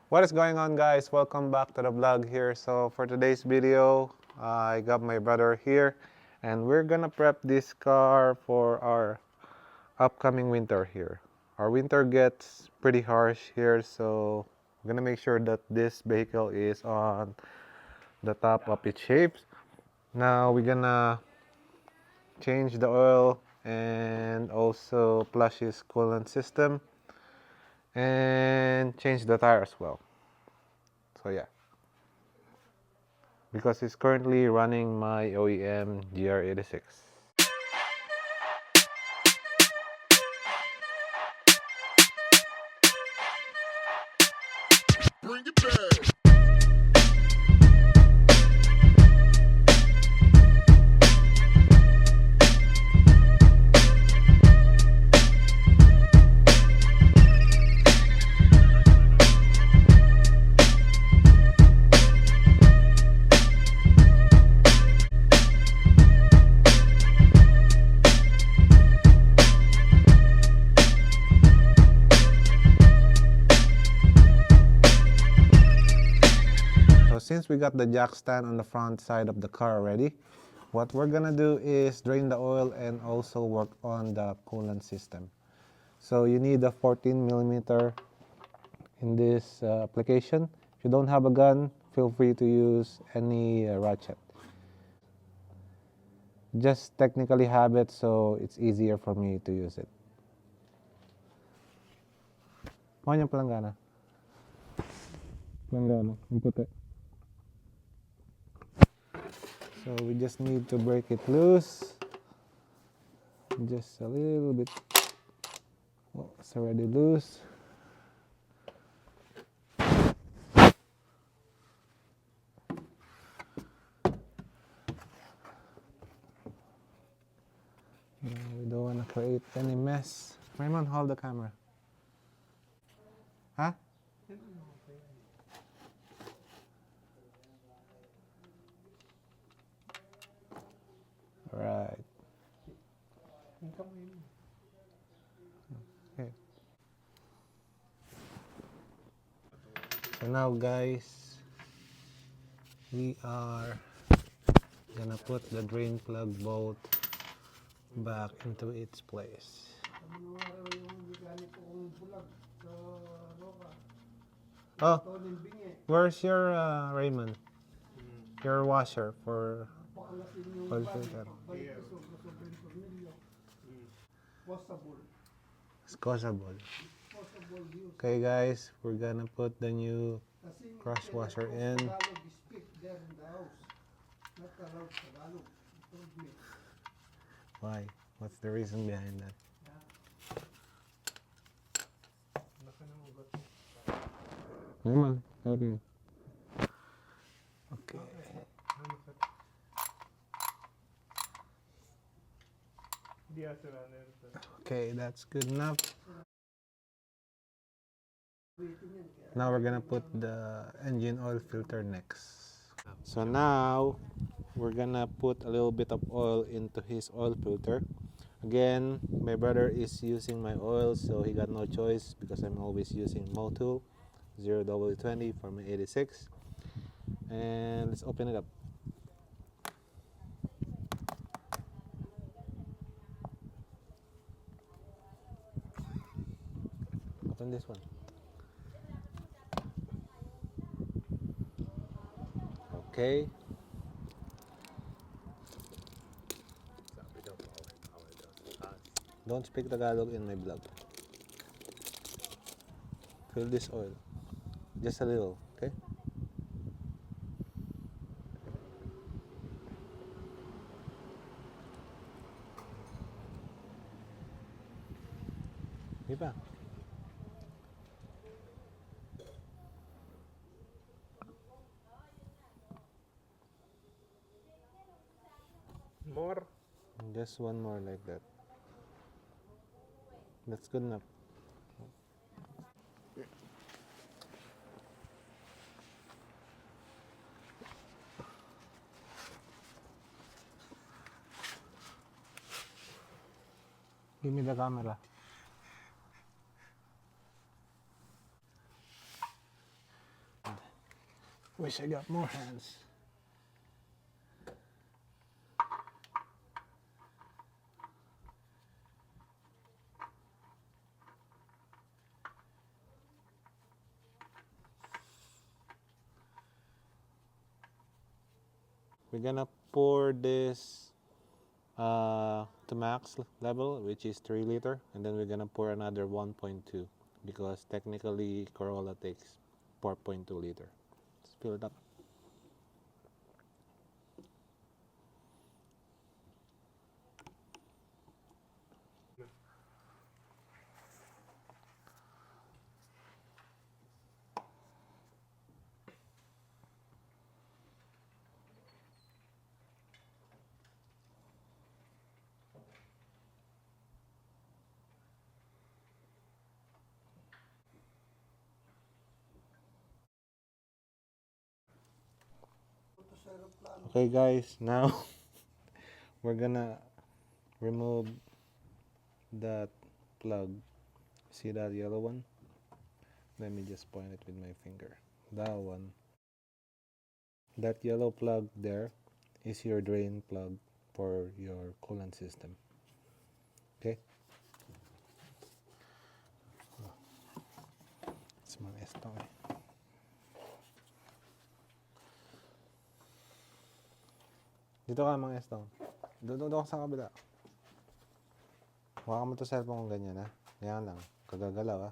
What is going on, guys? Welcome back to the vlog here. So for today's video, I got my brother here and we're gonna prep this car for our upcoming winter here. Our winter gets pretty harsh here, so we're gonna make sure that this vehicle is on the top of its shapes. Now we're gonna change the oil and also flush his coolant system and change the tire as well. So yeah, because it's currently running my OEM GR86. Bring it back. So since we got the jack stand on the front side of the car already, what we're gonna do is drain the oil and also work on the coolant system. So you need a 14 millimeter in this application. If you don't have a gun, feel free to use any ratchet. Just technically have it so it's easier for me to use it. Kuha niyo palanggana. Palanggana, yung puti. So we just need to break it loose. Just a little bit. Oh, it's already loose. We don't want to create any mess. Raymond, hold the camera. Huh? Alright. Okay. So now, guys, we are gonna put the drain plug bolt back into its place. Oh, where's your Raymond? Your washer for oil filter. Squashable. Okay, guys, we're gonna put the new crush washer in. Why? What's the reason behind that? Raymond, help me. Okay. Okay, that's good enough. Now we're gonna put the engine oil filter next. So now we're gonna put a little bit of oil into his oil filter. Again, my brother is using my oil, so he got no choice because I'm always using Motul 0W20 for my 86. And let's open it up. Open this one. Okay. Don't speak Tagalog in my vlog. Fill this oil. Just a little, okay? Iba. More. Just one more like that. That's good enough. Give me the camera. Wish I got more hands. We're gonna pour this to max level, which is 3 liter, and then we're gonna pour another 1.2 because technically Corolla takes 4.2 liter. Let's fill it up. Okay guys, now we're gonna remove that plug. See that yellow one? Let me just point it with my finger. That one. That yellow plug there is your drain plug for your coolant system. Okay? It's mga estong eh. Dito ka mga estong. Doon ka sa kabila. Huwag ka mo ito cellphone kung ganyan ha. Ganyan lang. Kagagalaw ha.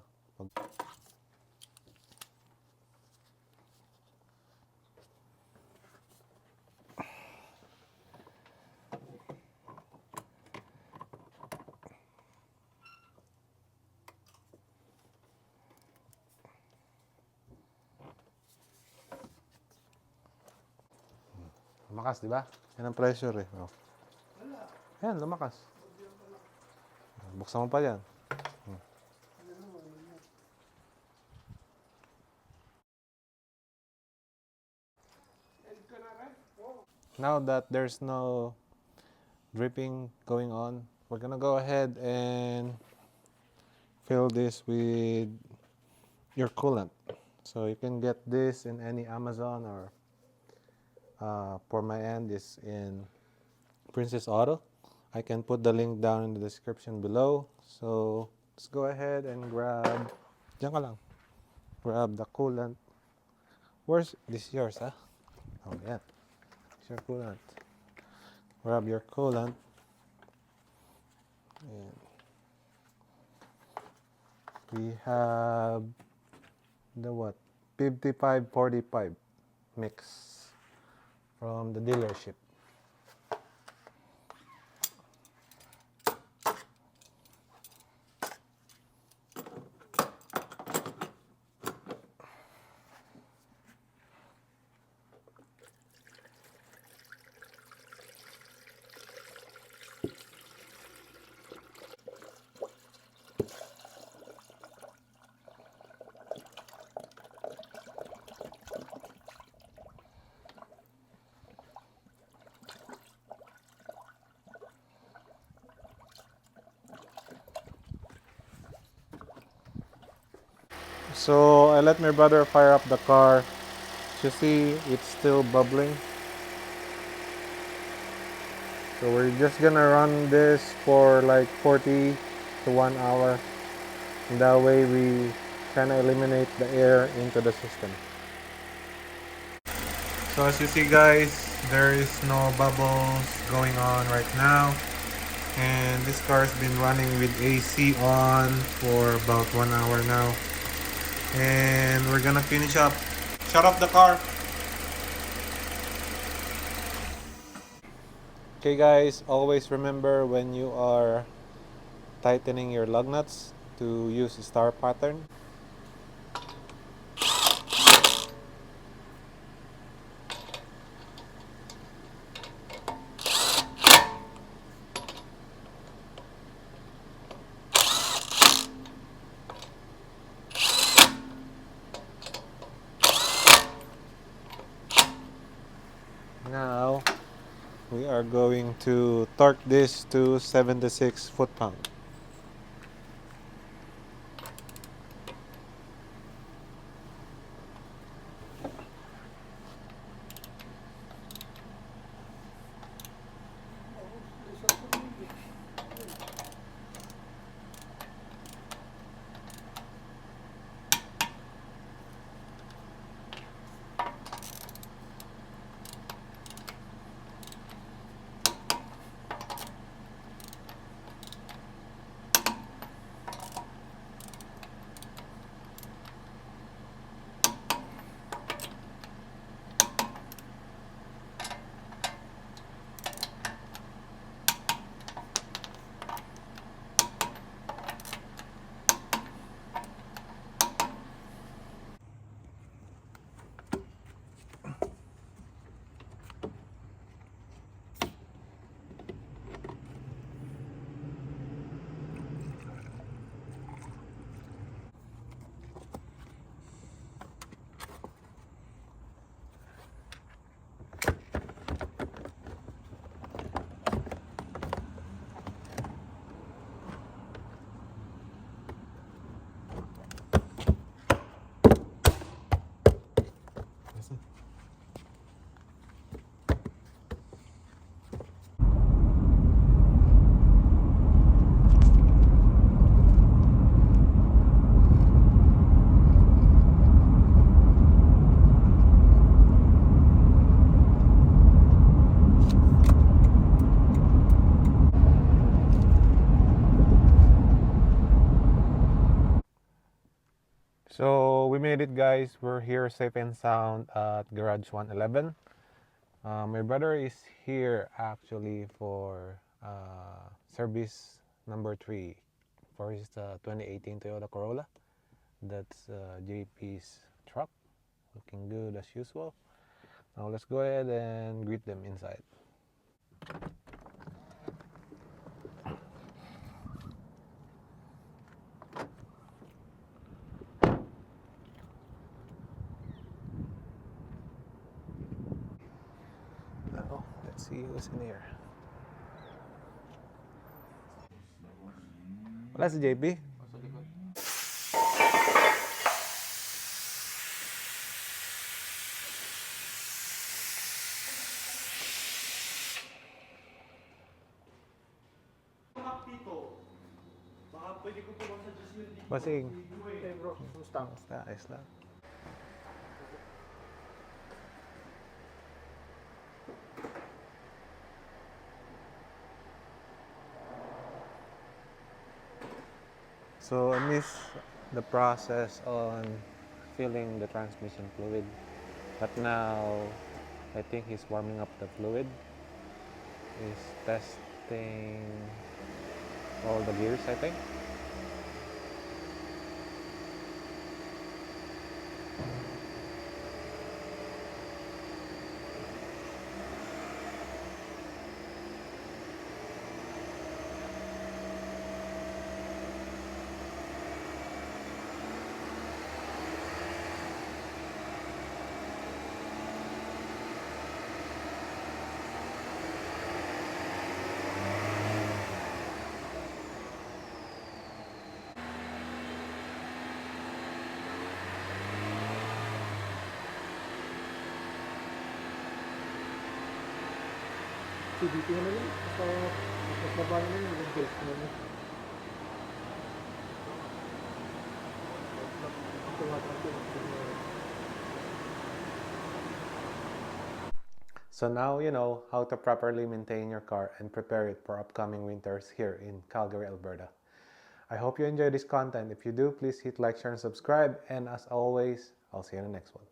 Lumakas, di ba? Yan ang pressure eh. Oh. Yan, lumakas. Buksan mo pa yan. Now that there's no dripping going on, we're gonna go ahead and fill this with your coolant. So you can get this in any Amazon or for my end is in Princess Auto. I can put the link down in the description below. So let's go ahead and grab, diyan ka lang, grab the coolant. Where's, this is yours, huh? Oh, yeah. It's your coolant. Grab your coolant. And we have the what? 55-45 mix from the dealership. So I let my brother fire up the car. You see, it's still bubbling. So we're just gonna run this for like 40 to 1 hour. And that way we kind of eliminate the air into the system. So as you see guys, there is no bubbles going on right now. And this car has been running with AC on for about 1 hour now. And we're gonna finish up. Shut off the car. Okay guys, always remember when you are tightening your lug nuts to use a star pattern. Now we are going to torque this to 76 foot-pound. made it, guys. We're here safe and sound at Garage 111. My brother is here actually for service number 3 for his 2018 Toyota Corolla. That's JP's truck, looking good as usual. Now let's go ahead and greet them inside. Now let's see who's in here. Wala si JP? Baka pwede ko po mag-suggest yun dito. Basing. Hey bro, kumusta? Basta, ayos lang. So I missed the process on filling the transmission fluid, but now I think he's warming up the fluid. He's testing all the gears, I think. CDT na yun. Basta mas baba na yun, yung belt na yun. So now you know how to properly maintain your car and prepare it for upcoming winters here in Calgary, Alberta. I hope you enjoy this content. If you do, please hit like, share, and subscribe. And as always, I'll see you in the next one.